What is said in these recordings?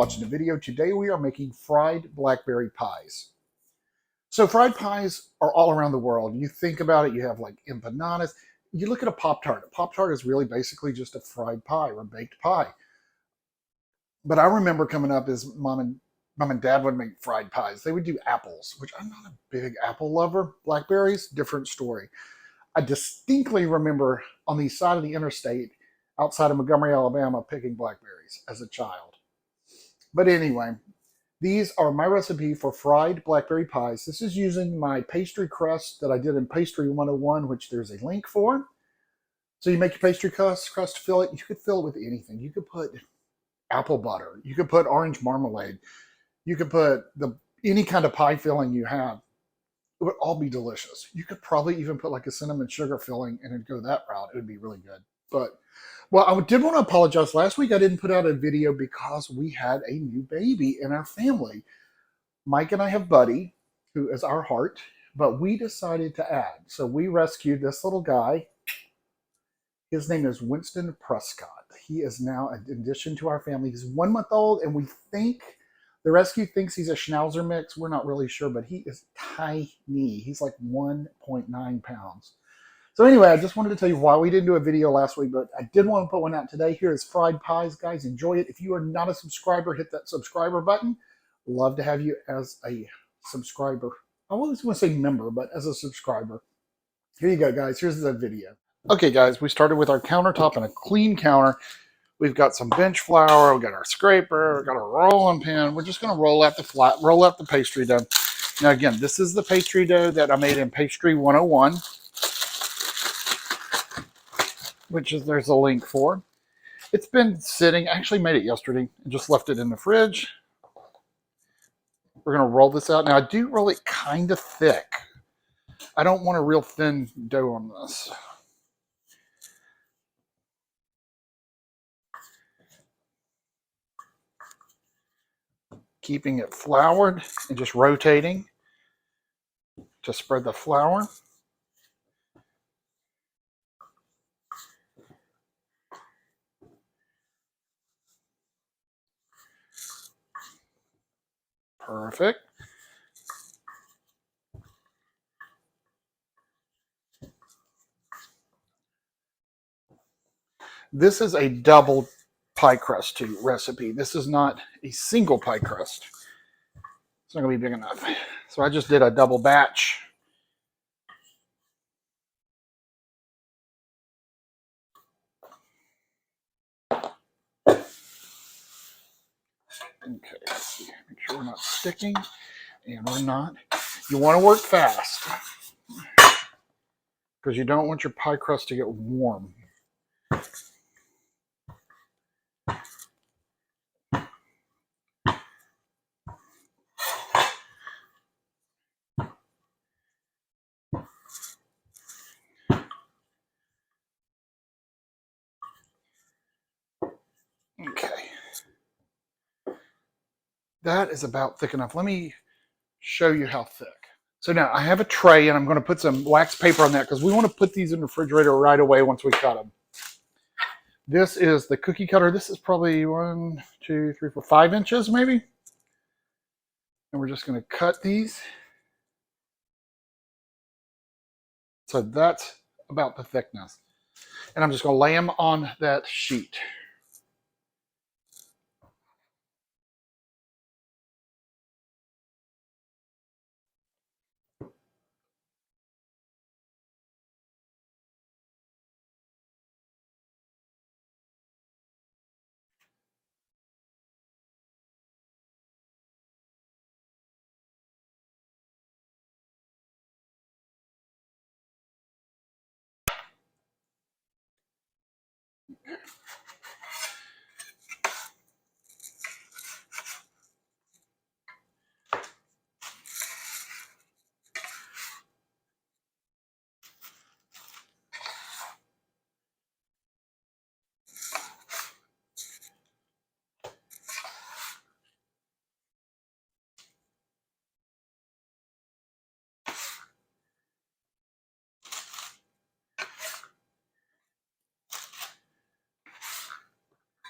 watching the video. Today we are making fried blackberry pies. So fried pies are all around the world. You think about it, you have like empanadas. You look at a Pop-Tart. A Pop-Tart is really basically just a fried pie or a baked pie. But I remember coming up as mom and dad would make fried pies. They would do apples, which I'm not a big apple lover. Blackberries, different story. I distinctly remember on the side of the interstate outside of Montgomery, Alabama, picking blackberries as a child. But anyway, these are my recipe for fried blackberry pies. This is using my pastry crust that I did in Pastry 101, which there's a link for. So you make your pastry crust, fill it. You could fill it with anything. You could put apple butter. You could put orange marmalade. You could put any kind of pie filling you have. It would all be delicious. You could probably even put like a cinnamon sugar filling and it'd go that route. It would be really good. But, well, I did want to apologize. Last week I didn't put out a video because we had a new baby in our family. Mike and I have Buddy, who is our heart, but we decided to add. So we rescued this little guy. His name is Winston Prescott. He is now an addition to our family. He's 1 month old, and we think the rescue thinks he's a Schnauzer mix. We're not really sure, but he is tiny. He's like 1.9 pounds. So anyway, I just wanted to tell you why we didn't do a video last week, but I did want to put one out today. Here is fried pies, guys. Enjoy it. If you are not a subscriber, hit that subscriber button. Love to have you as a subscriber. I always want to say member, but as a subscriber. Here you go, guys. Here's the video. Okay, guys, we started with our countertop and a clean counter. We've got some bench flour. We've got our scraper. We've got our rolling pin. We're just going to roll out the pastry dough. Now, again, this is the pastry dough that I made in Pastry 101, which is there's a link for. It's been sitting. I actually made it yesterday and just left it in the fridge. We're going to roll this out. Now, I do roll it kind of thick. I don't want a real thin dough on this. Keeping it floured and just rotating to spread the flour. Perfect. This is a double pie crust recipe. This is not a single pie crust. It's not going to be big enough. So I just did a double batch. Okay, let's see. Make sure we're not sticking. And we're not. You want to work fast because you don't want your pie crust to get warm. Okay. That is about thick enough. Let me show you how thick. So now I have a tray and I'm going to put some wax paper on that because we want to put these in the refrigerator right away once we cut them. This is the cookie cutter. This is probably 1, 2, 3, 4, 5 inches maybe. And we're just going to cut these. So that's about the thickness. And I'm just going to lay them on that sheet.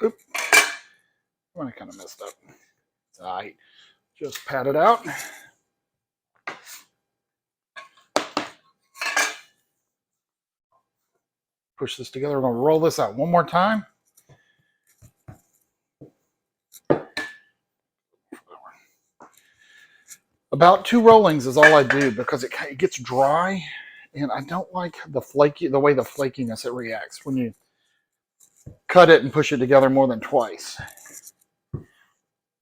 Oop. I kind of messed up. I just pat it out. Push this together. We're going to roll this out one more time. About 2 rollings is all I do because it gets dry, and I don't like the way the flakiness it reacts when you cut it and push it together more than twice.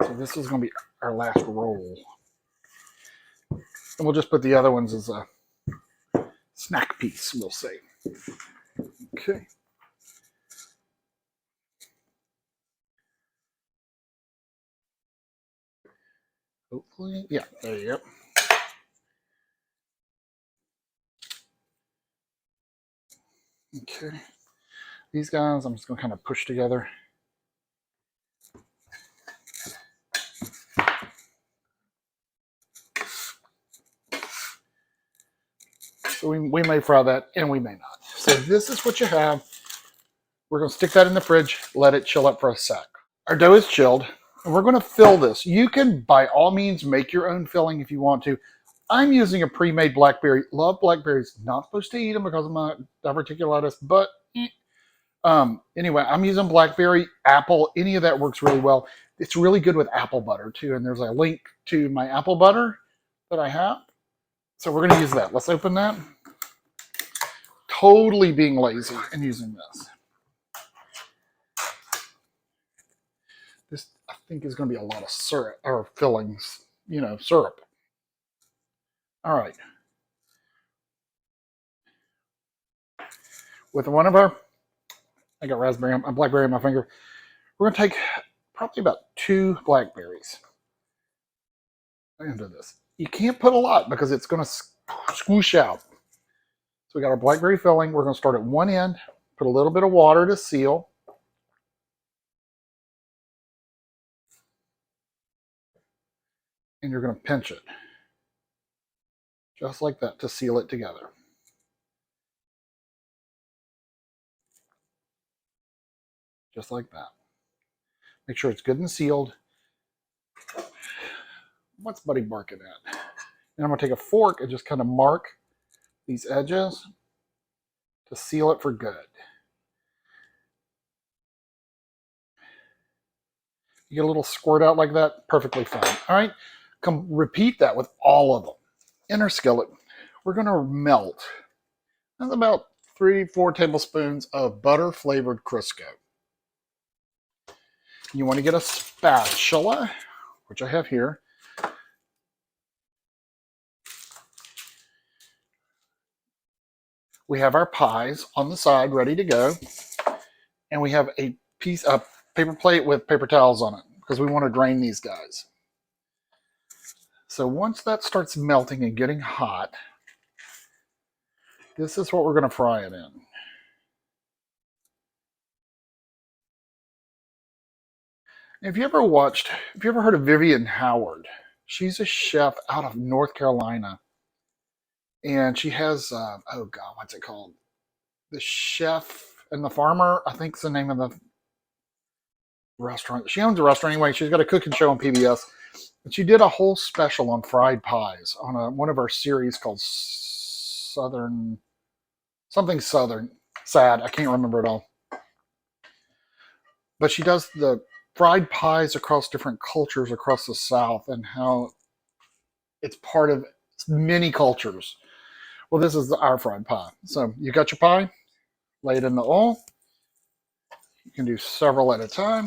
So this is going to be our last roll. And we'll just put the other ones as a snack piece, we'll say. Okay. Hopefully, yeah, there you go. Okay. These guys, I'm just going to kind of push together. So we may fry that, and we may not. So this is what you have. We're going to stick that in the fridge, let it chill up for a sec. Our dough is chilled, and we're going to fill this. You can, by all means, make your own filling if you want to. I'm using a pre-made Blackberry. Love blackberries. Not supposed to eat them because of my diverticulitis, but anyway, I'm using Blackberry, apple. Any of that works really well. It's really good with apple butter, too, and there's a link to my apple butter that I have. So we're going to use that. Let's open that. Totally being lazy and using this. This, I think, is going to be a lot of syrup, or fillings, syrup. All right. With one of our, I got blackberry in my finger. We're going to take probably about 2 blackberries into this. You can't put a lot because it's going to squoosh out. So we got our blackberry filling. We're going to start at one end, put a little bit of water to seal. And you're going to pinch it. Just like that to seal it together. Just like that. Make sure it's good and sealed. What's Buddy barking at? And I'm going to take a fork and just kind of mark these edges to seal it for good. You get a little squirt out like that, perfectly fine. All right, come repeat that with all of them. In our skillet, we're going to melt. That's about 3-4 tablespoons of butter-flavored Crisco. You want to get a spatula, which I have here. We have our pies on the side ready to go. And we have a paper plate with paper towels on it because we want to drain these guys. So once that starts melting and getting hot, this is what we're going to fry it in. If you ever heard of Vivian Howard, she's a chef out of North Carolina. And she has, what's it called? The Chef and the Farmer, I think is the name of the restaurant. She owns a restaurant anyway. She's got a cooking show on PBS. And she did a whole special on fried pies on one of our series called Southern, Sad. I can't remember it all. But she does the fried pies across different cultures across the South and how it's part of many cultures. Well, this is our fried pie. So you got your pie, lay it in the oil. You can do several at a time.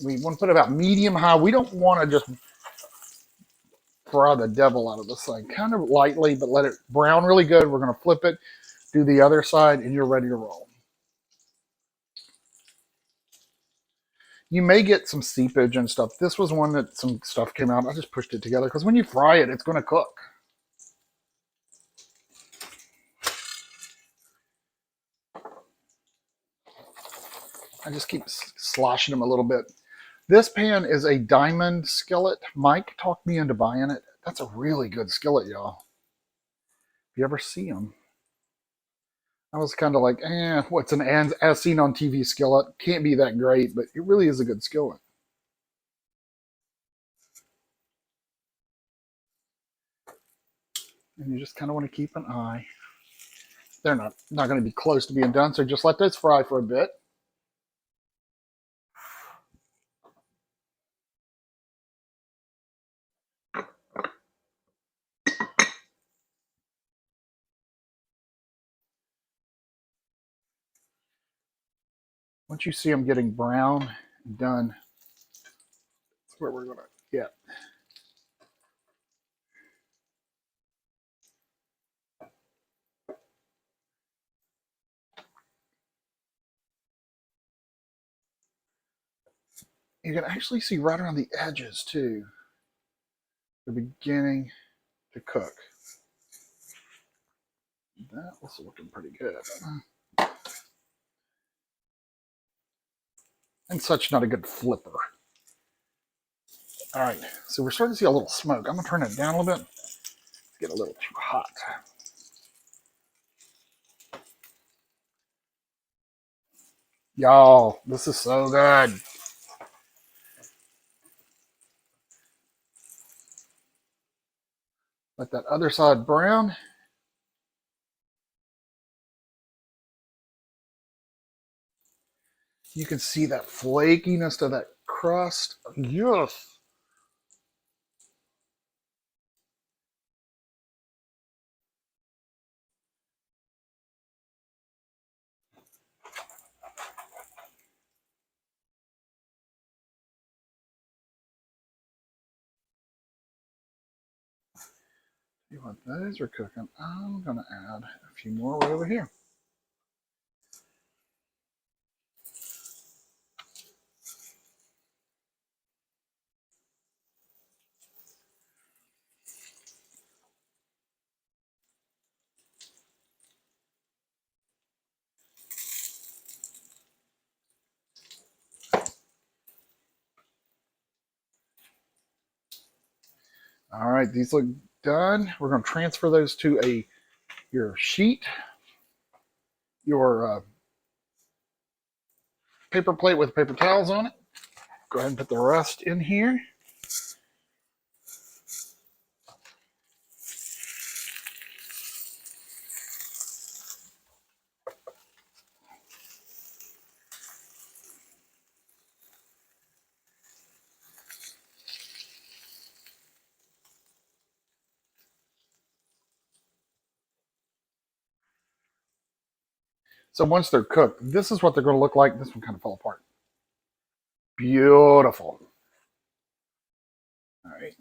We want to put it about medium high. We don't want to just fry the devil out of this thing. Kind of lightly, but let it brown really good. We're going to flip it, do the other side, and you're ready to roll. You may get some seepage and stuff. This was one that some stuff came out. I just pushed it together because when you fry it, it's going to cook. I just keep sloshing them a little bit. This pan is a diamond skillet. Mike talked me into buying it. That's a really good skillet, y'all. If you ever see them. I was kind of like, what's an as seen on TV skillet? Can't be that great, but it really is a good skillet. And you just kind of want to keep an eye. They're not going to be close to being done, so just let those fry for a bit. Once you see them getting brown and done, that's where we're going to get. You can actually see right around the edges too. They're beginning to cook. That was looking pretty good. And such not a good flipper. All right, so we're starting to see a little smoke. I'm gonna turn it down a little bit. It's getting a little too hot. Y'all, this is so good. Let that other side brown. You can see that flakiness to that crust. Yes. See what those are cooking. I'm gonna add a few more right over here. All right, these look done. We're going to transfer those to your sheet, your paper plate with paper towels on it. Go ahead and put the rest in here. So once they're cooked, this is what they're going to look like. This one kind of fell apart. Beautiful. All right.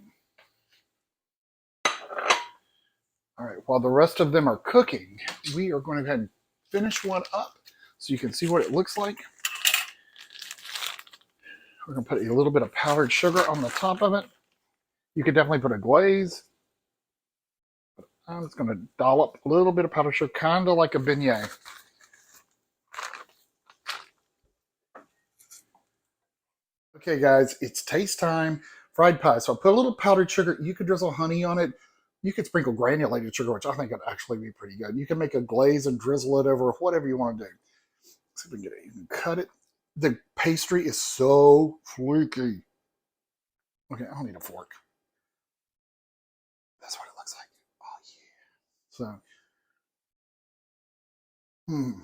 All right. While the rest of them are cooking, we are going to go ahead and finish one up so you can see what it looks like. We're going to put a little bit of powdered sugar on the top of it. You could definitely put a glaze. I'm just going to dollop a little bit of powdered sugar, kind of like a beignet. Okay, guys, it's taste time. Fried pie. So I put a little powdered sugar. You could drizzle honey on it. You could sprinkle granulated sugar, which I think would actually be pretty good. You can make a glaze and drizzle it over whatever you want to do. Let's see if we can get it. You can cut it. The pastry is so flaky. Okay, I don't need a fork. That's what it looks like. Oh, yeah. So,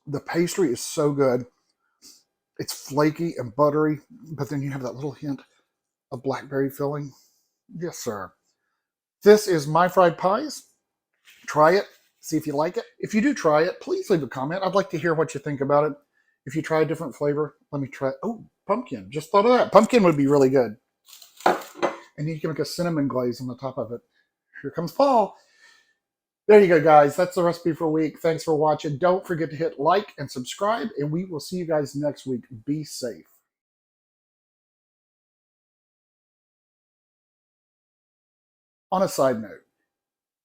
the pastry is so good. It's flaky and buttery, but then you have that little hint of blackberry filling. Yes, sir. This is my fried pies. Try it. See if you like it. If you do try it, please leave a comment. I'd like to hear what you think about it. If you try a different flavor, let me try. Oh, pumpkin. Just thought of that. Pumpkin would be really good. And you can make a cinnamon glaze on the top of it. Here comes fall. There you go, guys. That's the recipe for a week. Thanks for watching. Don't forget to hit like and subscribe, and we will see you guys next week. Be safe. On a side note,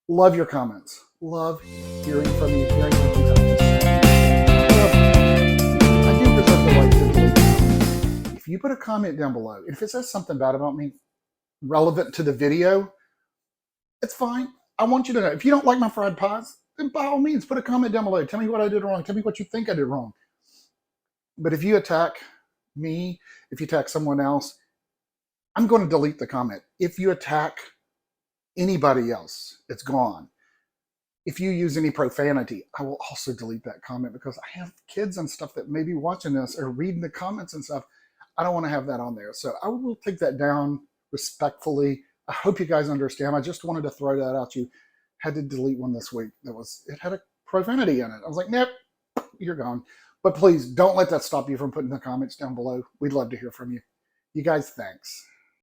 love your comments. Love hearing from you, hearing what you have to say. I do reserve the right to delete comments. If you put a comment down below, if it says something bad about me, relevant to the video, it's fine. I want you to know, if you don't like my fried pies, then by all means, put a comment down below. Tell me what I did wrong. Tell me what you think I did wrong. But if you attack me, if you attack someone else, I'm going to delete the comment. If you attack anybody else, it's gone. If you use any profanity, I will also delete that comment, because I have kids and stuff that may be watching this or reading the comments and stuff. I don't want to have that on there. So I will take that down respectfully. I hope you guys understand. I just wanted to throw that at you. Had to delete one this week. It had a profanity in it. I was like, nope, you're gone. But please don't let that stop you from putting the comments down below. We'd love to hear from you. You guys, thanks.